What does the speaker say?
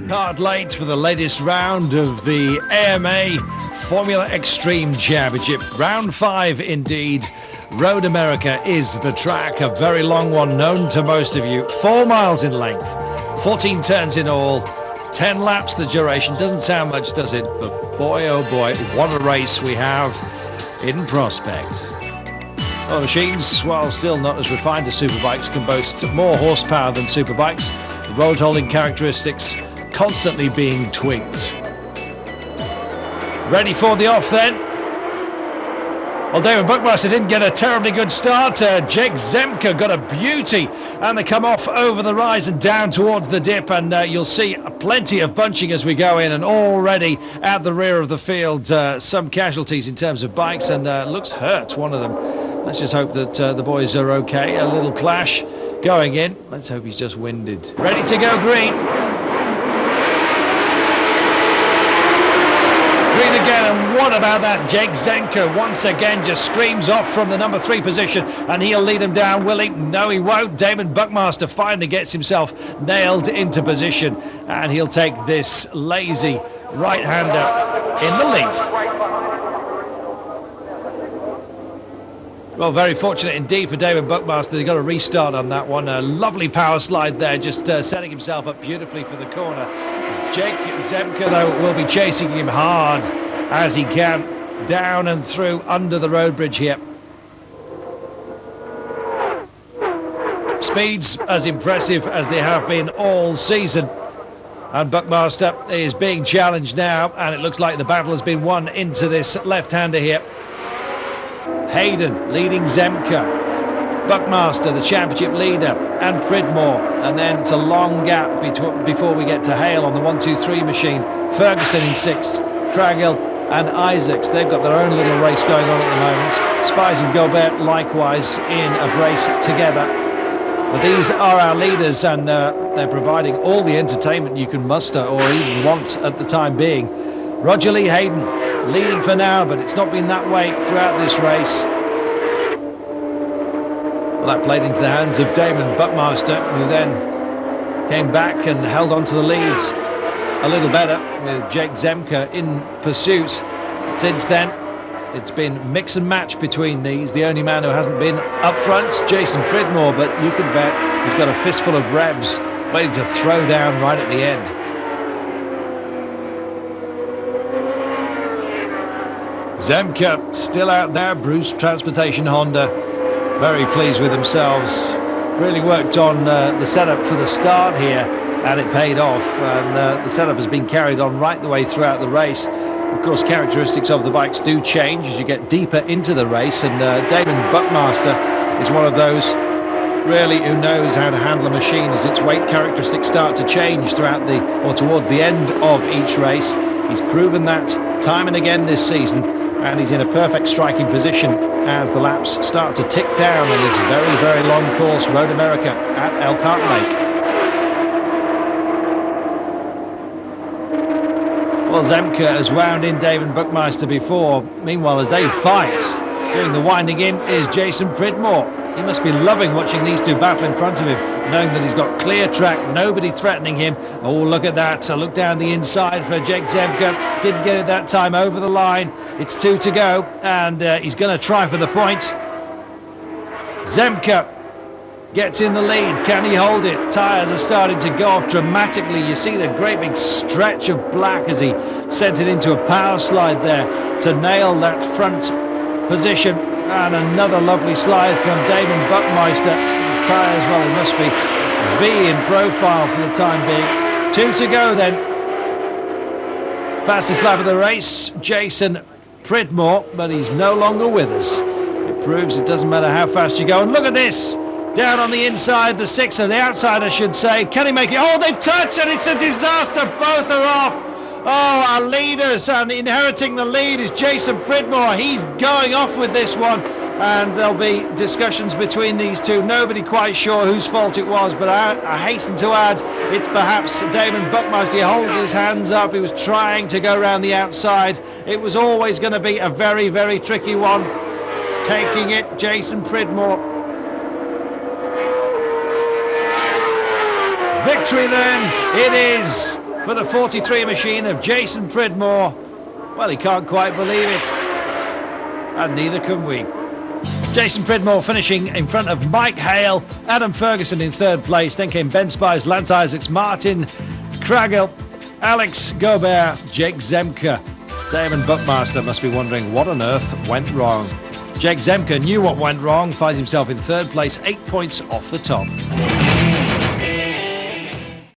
Hard late for the latest round of the AMA Formula Xtreme Championship. Round 5 indeed. Road America is the track, a very long one known to most of you. 4 miles in length, 14 turns in all, 10 laps the duration. Doesn't sound much, does it? But boy, oh boy, what a race we have in prospect. Well, machines, while still not as refined as superbikes, can boast more horsepower than superbikes. The road holding characteristics constantly being tweaked. Ready for the off then. Well, David Buckmaster didn't get a terribly good start. Jake Zemka got a beauty, and they come off over the rise and down towards the dip, and you'll see plenty of bunching as we go in, and already at the rear of the field, some casualties in terms of bikes, and looks hurt, one of them. Let's just hope that the boys are okay. A little clash going in. Let's hope he's just winded. Ready to go green. Green again, and what about that? Jake Zenka once again just screams off from the number 3 position, and he'll lead him down, will he? No, he won't. Damon Buckmaster finally gets himself nailed into position, and he'll take this lazy right-hander in the lead. Well, very fortunate indeed for David Buckmaster. He got a restart on that one. A lovely power slide there, just setting himself up beautifully for the corner. Jake Zemka, though, will be chasing him hard as he can, down and through under the road bridge here. Speeds as impressive as they have been all season. And Buckmaster is being challenged now, and it looks like the battle has been won into this left-hander here. Hayden leading Zemka, Buckmaster the championship leader, and Pridmore, and then it's a long gap before we get to Hale on the 1-2-3 machine. Ferguson in 6th, Craghill and Isaacs, they've got their own little race going on at the moment. Spies and Gobert likewise in a brace together. But these are our leaders, and they're providing all the entertainment you can muster or even want at the time being. Roger Lee Hayden leading for now, but it's not been that way throughout this race. Well, that played into the hands of Damon Buckmaster, who then came back and held on to the leads a little better with Jake Zemka in pursuit. Since then, it's been mix and match between these. The only man who hasn't been up front, Jason Pridmore, but you can bet he's got a fistful of revs waiting to throw down right at the end. Zemka still out there, Bruce Transportation Honda, very pleased with themselves. Really worked on the setup for the start here, and it paid off, and the setup has been carried on right the way throughout the race. Of course, characteristics of the bikes do change as you get deeper into the race, and Damon Buckmaster is one of those really who knows how to handle a machine as its weight characteristics start to change throughout towards the end of each race. He's proven that time and again this season, and he's in a perfect striking position as the laps start to tick down on this very, very long course, Road America at Elkhart Lake. Well, Zemka has wound in David Buckmaster before. Meanwhile, as they fight, doing the winding in is Jason Pridmore. He must be loving watching these two battle in front of him, knowing that he's got clear track, nobody threatening him. Oh, look at that. So look down the inside for Jake Zemka. Didn't get it that time over the line. It's 2 to go, and he's going to try for the point. Zemka gets in the lead. Can he hold it? Tyres are starting to go off dramatically. You see the great big stretch of black as he sent it into a power slide there to nail that front position. And another lovely slide from Damon Buckmaster. His tyres, well, he must be V in profile for the time being. 2 to go then. Fastest lap of the race, Jason Pridmore, but he's no longer with us. It proves it doesn't matter how fast you go. And look at this. Down on the inside, the 6, or the outside, I should say. Can he make it? Oh, they've touched, and it's a disaster. Both are off. Oh, our leaders, and inheriting the lead is Jason Pridmore. He's going off with this one, and there'll be discussions between these two. Nobody quite sure whose fault it was, but I hasten to add it's perhaps Damon Buckmaster. He holds his hands up. He was trying to go around the outside. It was always going to be a very, very tricky one. Taking it, Jason Pridmore. Victory then, it is for the 43 machine of Jason Pridmore. Well, he can't quite believe it, and neither can we. Jason Pridmore finishing in front of Mike Hale, Adam Ferguson in third place. Then came Ben Spies, Lance Isaacs, Martin Kragel, Alex Gobert, Jake Zemke. Damon Buckmaster must be wondering what on earth went wrong. Jake Zemke knew what went wrong, finds himself in third place, 8 points off the top.